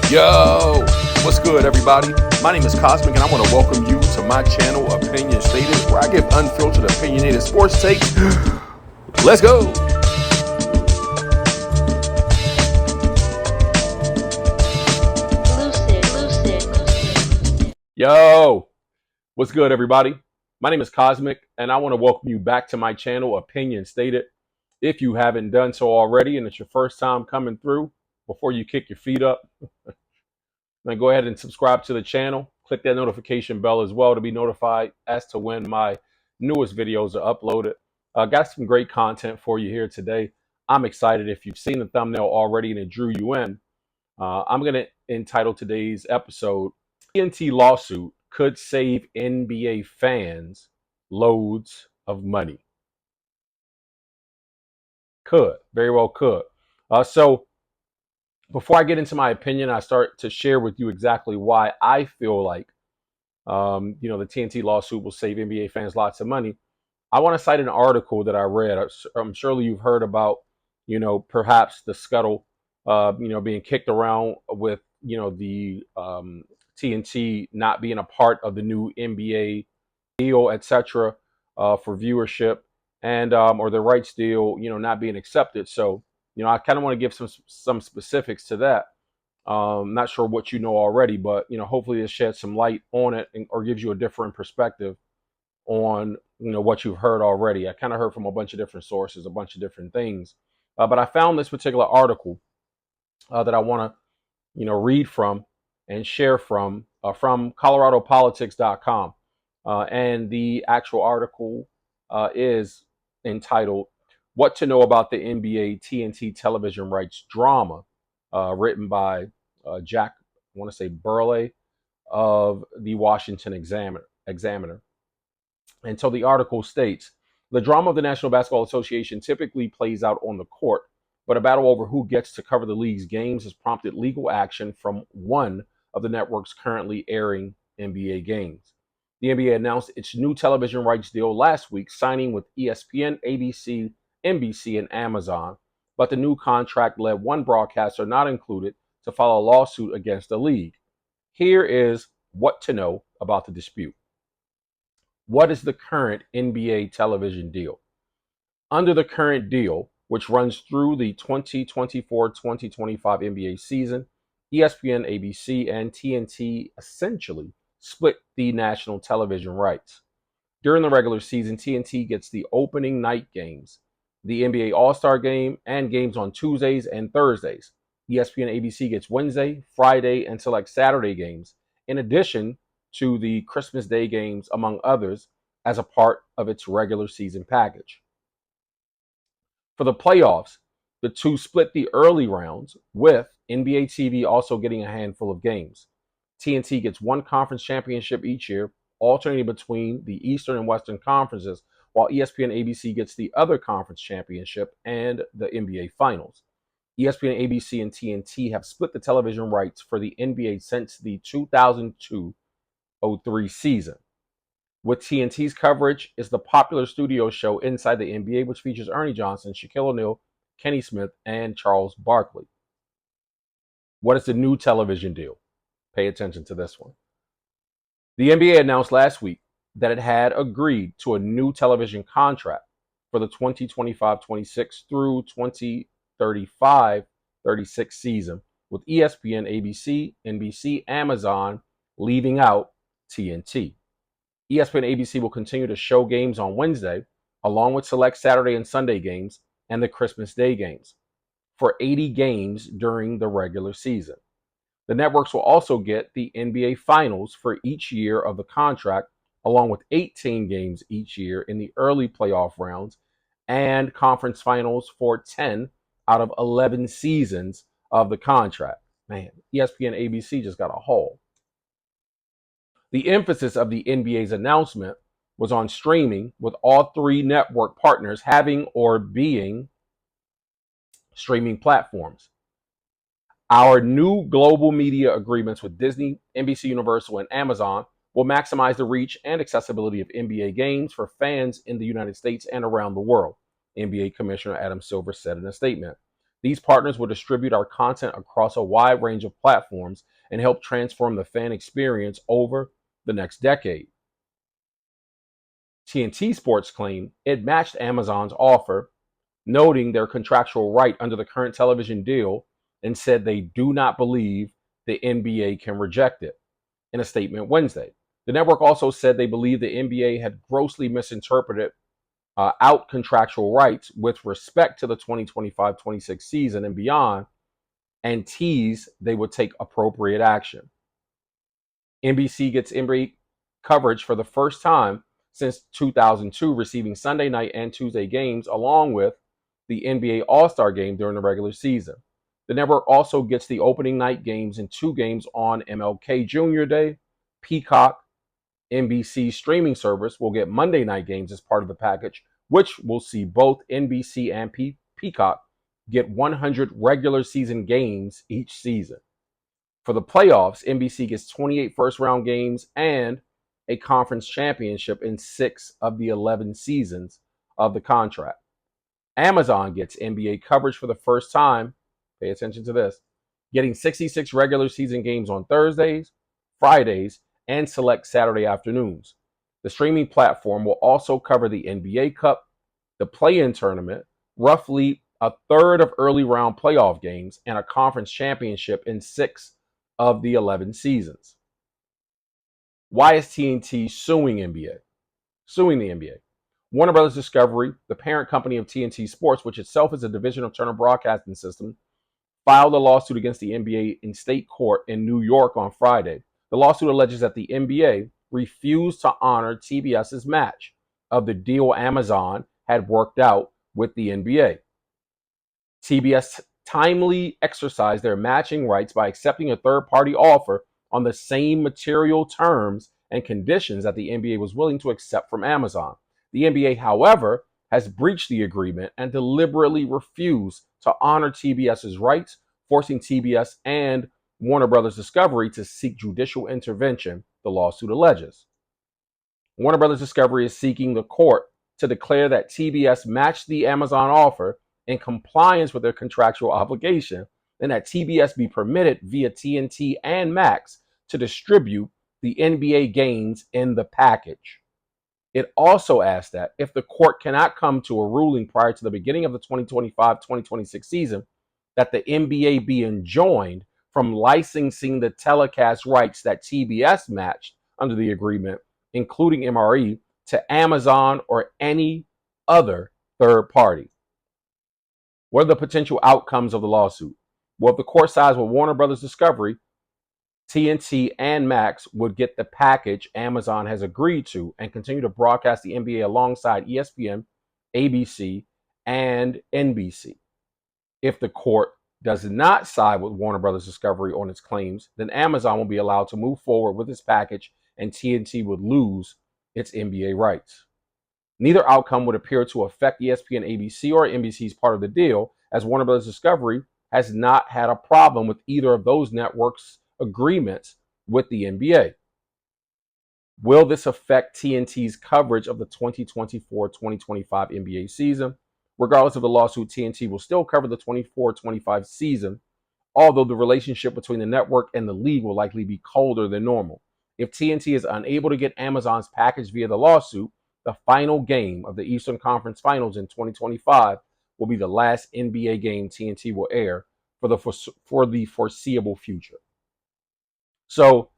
Yo, what's good, everybody? My name is Cosmic, and I want to welcome you to my channel, Opinion Stated, where I give unfiltered, opinionated sports takes. Let's go. Yo, what's good, everybody? My name is Cosmic, and I want to welcome you back to my channel, Opinion Stated. If you haven't done so already, and it's your first time coming through, before you kick your feet up, then go ahead and subscribe to the channel. Click that notification bell as well to be notified as to when my newest videos are uploaded. Got some great content for you here today. I'm excited. If you've seen the thumbnail already and it drew you in, I'm going to entitle today's episode, TNT Lawsuit Could Save NBA Fans Loads of Money. Could. Very well could. So before I get into my opinion, I start to share with you exactly why I feel like the TNT lawsuit will save NBA fans lots of money. I want to cite an article that I read. I'm surely you've heard about, perhaps the scuttle, being kicked around with, the TNT not being a part of the new NBA deal, etc., for viewership and or the rights deal, not being accepted. So, I kind of want to give some specifics to that. Not sure what you know already, but hopefully it sheds some light on it or gives you a different perspective on what you've heard already. I kind of heard from a bunch of different sources, a bunch of different things, but I found this particular article that I want to read from and share from ColoradoPolitics.com, and the actual article is entitled "What to Know About the NBA TNT Television Rights Drama," written by Jack, I want to say Burley, of the Washington Examiner. And so the article states, the drama of the National Basketball Association typically plays out on the court, but a battle over who gets to cover the league's games has prompted legal action from one of the networks currently airing NBA games. The NBA announced its new television rights deal last week, signing with ESPN, ABC, NBC, and Amazon, but the new contract led one broadcaster not included to file a lawsuit against the league. Here is what to know about the dispute. What is the current NBA television deal? Under the current deal, which runs through the 2024-2025 NBA season, ESPN, ABC, and TNT essentially split the national television rights. During the regular season, TNT gets the opening night games, the NBA All-Star Game, and games on Tuesdays and Thursdays. ESPN ABC gets Wednesday, Friday, and select Saturday games, in addition to the Christmas Day games, among others, as a part of its regular season package. For the playoffs, the two split the early rounds, with NBA TV also getting a handful of games. TNT gets one conference championship each year, alternating between the Eastern and Western conferences, while ESPN ABC gets the other conference championship and the NBA Finals. ESPN, ABC, and TNT have split the television rights for the NBA since the 2002-03 season. With TNT's coverage is the popular studio show Inside the NBA, which features Ernie Johnson, Shaquille O'Neal, Kenny Smith, and Charles Barkley. What is the new television deal? Pay attention to this one. The NBA announced last week that it had agreed to a new television contract for the 2025-26 through 2035-36 season, with ESPN, ABC, NBC, Amazon leaving out TNT. ESPN ABC will continue to show games on Wednesday, along with select Saturday and Sunday games and the Christmas Day games, for 80 games during the regular season. The networks will also get the NBA Finals for each year of the contract, along with 18 games each year in the early playoff rounds, and conference finals for 10 out of 11 seasons of the contract. Man, ESPN ABC just got a haul. The emphasis of the NBA's announcement was on streaming, with all three network partners having or being streaming platforms. Our new global media agreements with Disney, NBC Universal, and Amazon will maximize the reach and accessibility of NBA games for fans in the United States and around the world, NBA Commissioner Adam Silver said in a statement. These partners will distribute our content across a wide range of platforms and help transform the fan experience over the next decade. TNT Sports claimed it matched Amazon's offer, noting their contractual right under the current television deal, and said they do not believe the NBA can reject it in a statement Wednesday. The network also said they believe the NBA had grossly misinterpreted out contractual rights with respect to the 2025-26 season and beyond, and teased they would take appropriate action. NBC gets NBA coverage for the first time since 2002, receiving Sunday night and Tuesday games along with the NBA All-Star game during the regular season. The network also gets the opening night games and 2 games on MLK Jr. Day. Peacock, NBC streaming service, will get Monday night games as part of the package, which will see both NBC and Peacock get 100 regular season games each season. For the playoffs, NBC gets 28 first round games and a conference championship in 6 of the 11 seasons of the contract. Amazon gets NBA coverage for the first time. Pay attention to this. Getting 66 regular season games on Thursdays, Fridays, and select Saturday afternoons. The streaming platform will also cover the NBA Cup, the play-in tournament, roughly a third of early round playoff games, and a conference championship in 6 of the 11 seasons. Why is TNT suing NBA? Suing the NBA. Warner Brothers Discovery, the parent company of TNT Sports, which itself is a division of Turner Broadcasting System, filed a lawsuit against the NBA in state court in New York on Friday. The lawsuit alleges that the NBA refused to honor TBS's match of the deal Amazon had worked out with the NBA. TBS timely exercised their matching rights by accepting a third-party offer on the same material terms and conditions that the NBA was willing to accept from Amazon. The NBA, however, has breached the agreement and deliberately refused to honor TBS's rights, forcing TBS and Warner Brothers Discovery to seek judicial intervention, the lawsuit alleges. Warner Brothers Discovery is seeking the court to declare that TBS matched the Amazon offer in compliance with their contractual obligation, and that TBS be permitted via TNT and Max to distribute the NBA games in the package. It also asked that if the court cannot come to a ruling prior to the beginning of the 2025-2026 season, that the NBA be enjoined from licensing the telecast rights that TBS matched under the agreement, including MRE, to Amazon or any other third party. What are the potential outcomes of the lawsuit? Well, if the court sides with Warner Brothers Discovery, TNT and Max would get the package Amazon has agreed to and continue to broadcast the NBA alongside ESPN, ABC, and NBC. If the court does not side with Warner Brothers Discovery on its claims, then Amazon will be allowed to move forward with its package and TNT would lose its NBA rights. Neither outcome would appear to affect ESPN, ABC, or NBC's part of the deal, as Warner Brothers Discovery has not had a problem with either of those networks' agreements with the NBA. Will this affect TNT's coverage of the 2024-2025 NBA season? Regardless of the lawsuit, TNT will still cover the 24-25 season, although the relationship between the network and the league will likely be colder than normal. If TNT is unable to get Amazon's package via the lawsuit, the final game of the Eastern Conference Finals in 2025 will be the last NBA game TNT will air for the foreseeable future. So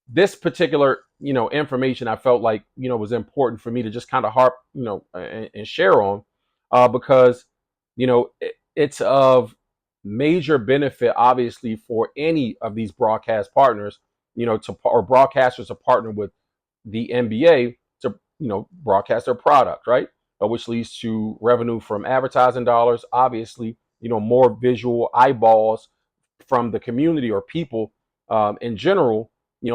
this particular, information I felt like, was important for me to just kind of harp, and share on, because, it's of major benefit, obviously, for any of these broadcast partners, or broadcasters to partner with the NBA to, broadcast their product, right? Which leads to revenue from advertising dollars, obviously, more visual eyeballs from the community or people in general,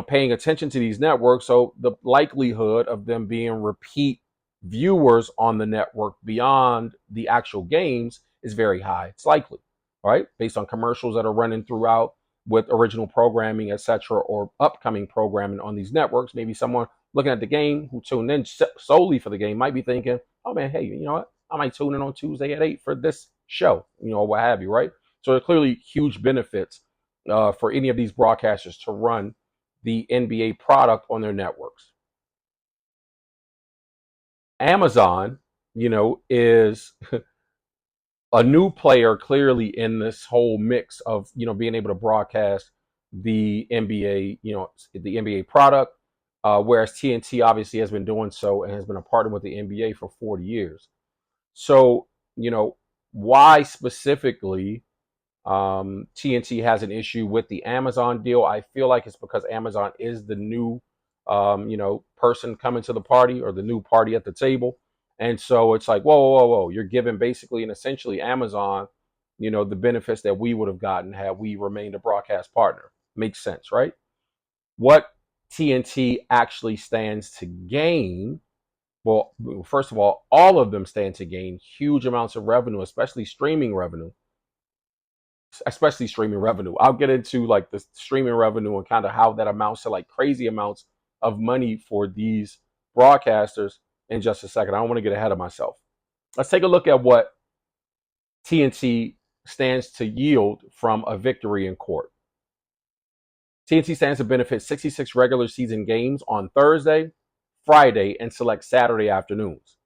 paying attention to these networks. So the likelihood of them being repeat viewers on the network beyond the actual games is very high. It's likely, right? Based on commercials that are running throughout with original programming, etc., or upcoming programming on these networks. Maybe someone looking at the game who tuned in solely for the game might be thinking, oh man, hey, you know what? I might tune in on Tuesday at 8 for this show, or what have you, right? So there are clearly huge benefits for any of these broadcasters to run the NBA product on their networks. Amazon, is a new player clearly in this whole mix of being able to broadcast the NBA, the NBA product, whereas TNT obviously has been doing so and has been a partner with the NBA for 40 years. So why specifically TNT has an issue with the Amazon deal? I feel like it's because Amazon is the new, person coming to the party or the new party at the table. And so it's like, whoa, whoa, whoa, whoa. You're giving basically and essentially Amazon, the benefits that we would have gotten had we remained a broadcast partner. Makes sense, right? What TNT actually stands to gain, well, first of all of them stand to gain huge amounts of revenue, especially streaming revenue. I'll get into like the streaming revenue and kind of how that amounts to like crazy amounts of money for these broadcasters in just a second. I don't want to get ahead of myself. Let's take a look at what TNT stands to yield from a victory in court. TNT stands to benefit 66 regular season games on Thursday, Friday, and select Saturday afternoons.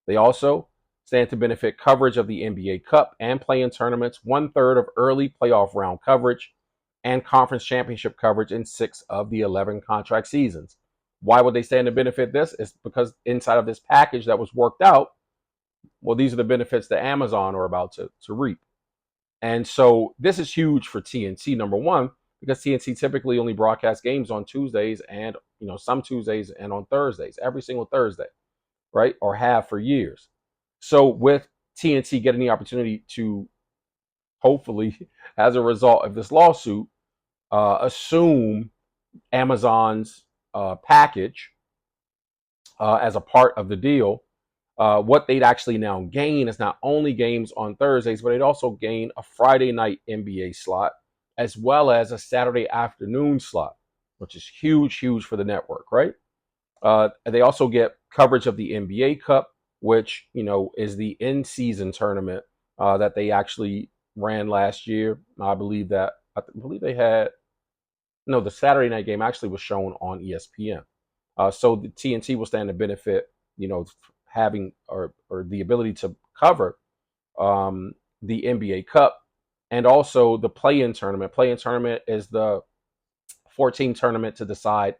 They also stand to benefit coverage of the NBA Cup and play-in tournaments, 1/3 of early playoff round coverage, and conference championship coverage in 6 of the 11 contract seasons. Why would they stand to benefit this? It's because inside of this package that was worked out, well, these are the benefits that Amazon are about to reap. And so this is huge for TNT, number one, because TNT typically only broadcasts games on Tuesdays and, some Tuesdays and on Thursdays, every single Thursday, right? Or have for years. So with TNT getting the opportunity to hopefully, as a result of this lawsuit, assume Amazon's package as a part of the deal, what they'd actually now gain is not only games on Thursdays, but they'd also gain a Friday night NBA slot as well as a Saturday afternoon slot, which is huge, huge for the network, right? They also get coverage of the NBA Cup, which is the in-season tournament that they actually ran last year. I believe they had no. The Saturday night game actually was shown on ESPN. So the TNT will stand to benefit, having or the ability to cover the NBA Cup and also the play-in tournament. Play-in tournament is the 14 tournament to decide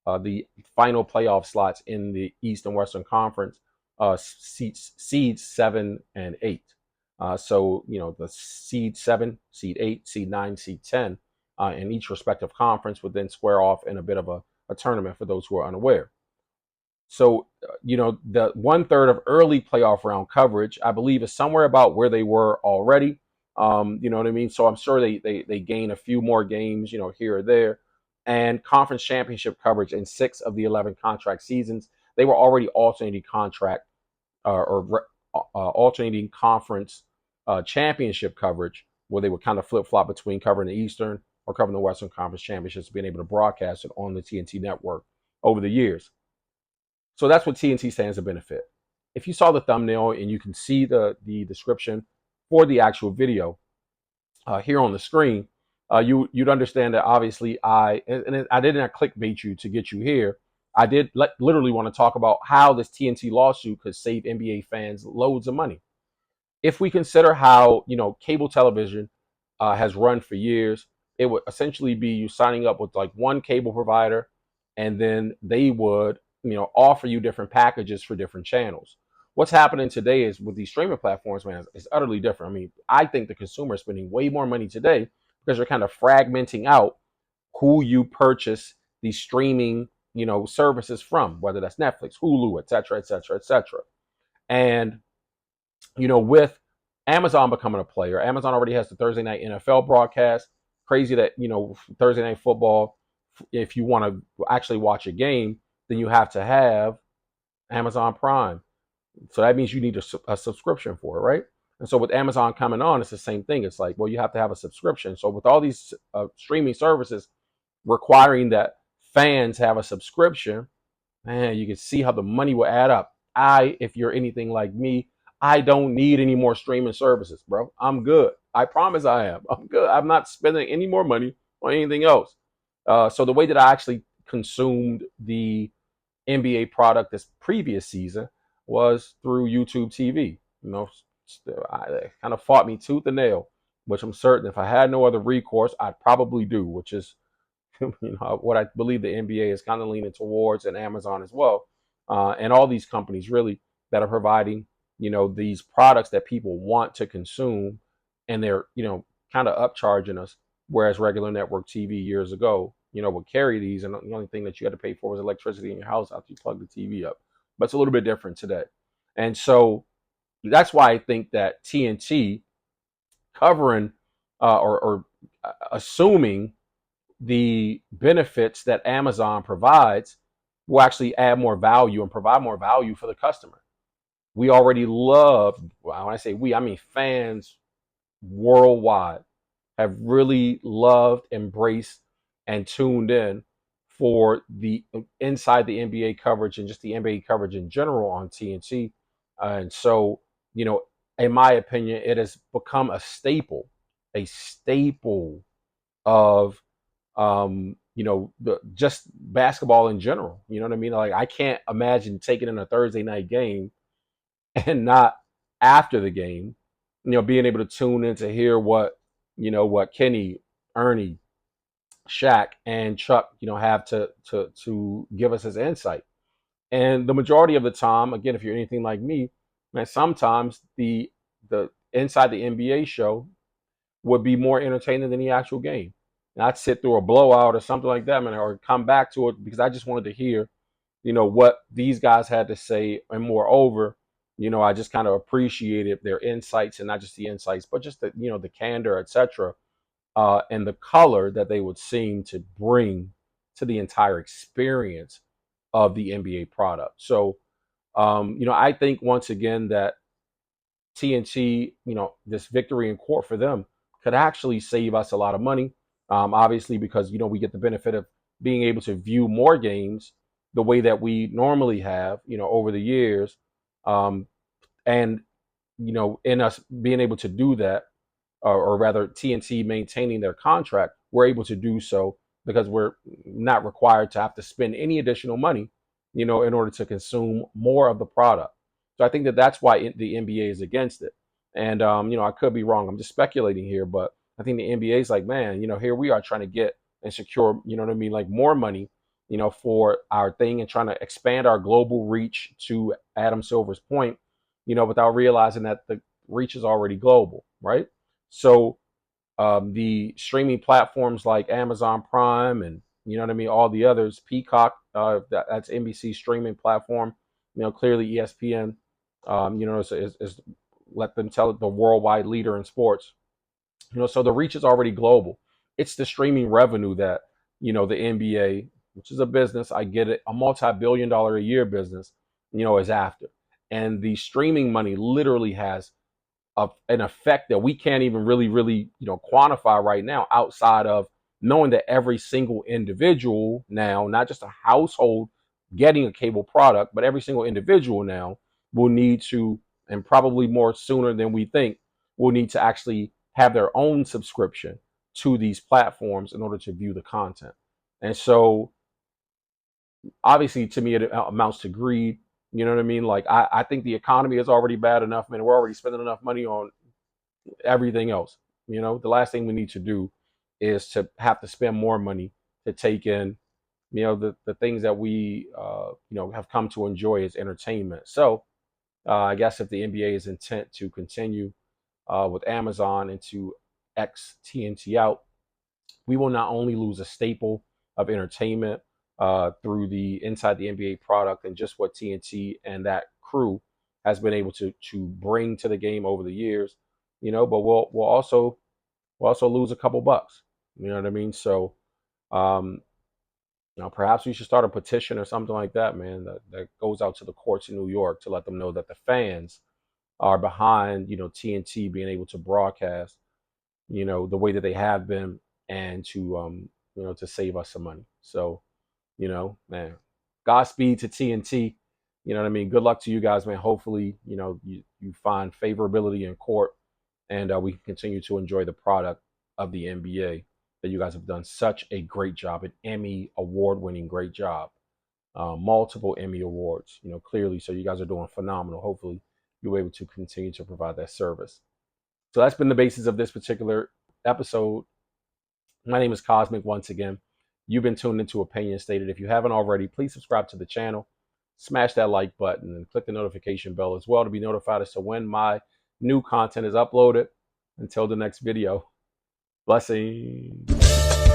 the final playoff slots in the East and Western Conference, seeds 7 and 8. So the seed 7, seed 8, seed 9, seed 10 in each respective conference would then square off in a bit of a tournament for those who are unaware. So, the 1/3 of early playoff round coverage, I believe, is somewhere about where they were already. You know what I mean? So I'm sure they gain a few more games, here or there. And conference championship coverage in 6 of the 11 contract seasons. They were already alternating contract alternating conference championship coverage, where they would kind of flip flop between covering the Eastern or covering the Western Conference championships, being able to broadcast it on the TNT network over the years. So that's what TNT stands to benefit. If you saw the thumbnail and you can see the description for the actual video here on the screen, you'd understand that obviously I did not clickbait you to get you here. I did literally want to talk about how this TNT lawsuit could save NBA fans loads of money. If we consider how cable television has run for years, it would essentially be you signing up with like one cable provider, and then they would offer you different packages for different channels. What's happening today is with these streaming platforms, man, it's utterly different. I mean, I think the consumer is spending way more money today because they're kind of fragmenting out who you purchase these streaming services from, whether that's Netflix, Hulu, et cetera, et cetera, et cetera. And with Amazon becoming a player, Amazon already has the Thursday night NFL broadcast. Crazy that, Thursday night football, if you want to actually watch a game, then you have to have Amazon Prime. So that means you need a subscription for it, right? And so with Amazon coming on, it's the same thing. It's like, well, you have to have a subscription. So with all these streaming services requiring that fans have a subscription, man, you can see how the money will add up. If you're anything like me, I don't need any more streaming services, bro. I'm good. I promise I am. I'm good. I'm not spending any more money on anything else. So the way that I actually consumed the NBA product this previous season was through YouTube TV. It kind of fought me tooth and nail, which I'm certain if I had no other recourse, I'd probably do, which is what I believe the NBA is kind of leaning towards, and Amazon as well, and all these companies really that are providing these products that people want to consume, and they're kind of upcharging us, whereas regular network TV years ago would carry these, and the only thing that you had to pay for was electricity in your house after you plug the TV up. But it's a little bit different today, and so that's why I think that TNT covering or assuming the benefits that Amazon provides will actually add more value and provide more value for the customer. We already love, well, when I say we, I mean fans worldwide have really loved, embraced, and tuned in for the inside the NBA coverage and just the NBA coverage in general on TNT. And so, you know, in my opinion, it has become a staple of just basketball in general. You know what I mean? Like I can't imagine taking in a Thursday night game and not after the game, being able to tune in to hear what Kenny, Ernie, Shaq, and Chuck, have to give us as insight. And the majority of the time, again, if you're anything like me, man, sometimes the inside the NBA show would be more entertaining than the actual game. And I'd sit through a blowout or something like that, man, or come back to it because I just wanted to hear, what these guys had to say. And moreover, I just kind of appreciated their insights, and not just the insights, but just the candor, etc., and the color that they would seem to bring to the entire experience of the NBA product. So, I think once again that TNT, this victory in court for them could actually save us a lot of money. Obviously, because we get the benefit of being able to view more games the way that we normally have, over the years, um, and in us being able to do that, or rather TNT maintaining their contract, we're able to do so because we're not required to have to spend any additional money, in order to consume more of the product. So I think that that's why the NBA is against it. And I could be wrong. I'm just speculating here, but I think the NBA is like, man, here we are trying to get and secure, you know what I mean, like more money, for our thing, and trying to expand our global reach, to Adam Silver's point, without realizing that the reach is already global, right? So the streaming platforms like Amazon Prime, and what I mean, all the others, Peacock, that's NBC streaming platform, clearly ESPN, is let them tell it, the worldwide leader in sports. So the reach is already global. It's the streaming revenue that the NBA, which is a business, I get it, a multi-billion-dollar a year business, is after. And the streaming money literally has an effect that we can't even really quantify right now, outside of knowing that every single individual now, not just a household getting a cable product, but every single individual now will need to, and probably more sooner than we think, will need to actually have their own subscription to these platforms in order to view the content. And so obviously, to me, it amounts to greed. You know what I mean? Like I think the economy is already bad enough, man. We're already spending enough money on everything else. The last thing we need to do is to have to spend more money to take in, the things that we, have come to enjoy as entertainment. So I guess if the NBA is intent to continue with Amazon and to X TNT out, we will not only lose a staple of entertainment through the inside the NBA product and just what TNT and that crew has been able to bring to the game over the years, but we'll also lose a couple bucks. You know what I mean? So um, perhaps we should start a petition or something like that, man, that goes out to the courts in New York to let them know that the fans are behind, TNT being able to broadcast, the way that they have been, and to save us some money. So, man, Godspeed to TNT. You know what I mean? Good luck to you guys, man. Hopefully, you find favorability in court, and we can continue to enjoy the product of the NBA that you guys have done such a great job, an Emmy award-winning great job, multiple Emmy awards, clearly. So you guys are doing phenomenal. Hopefully, you'll be able to continue to provide that service. So that's been the basis of this particular episode. My name is Cosmic once again. You've been tuned into Opinion Stated. If you haven't already, please subscribe to the channel, smash that like button, and click the notification bell as well to be notified as to when my new content is uploaded. Until the next video, blessings.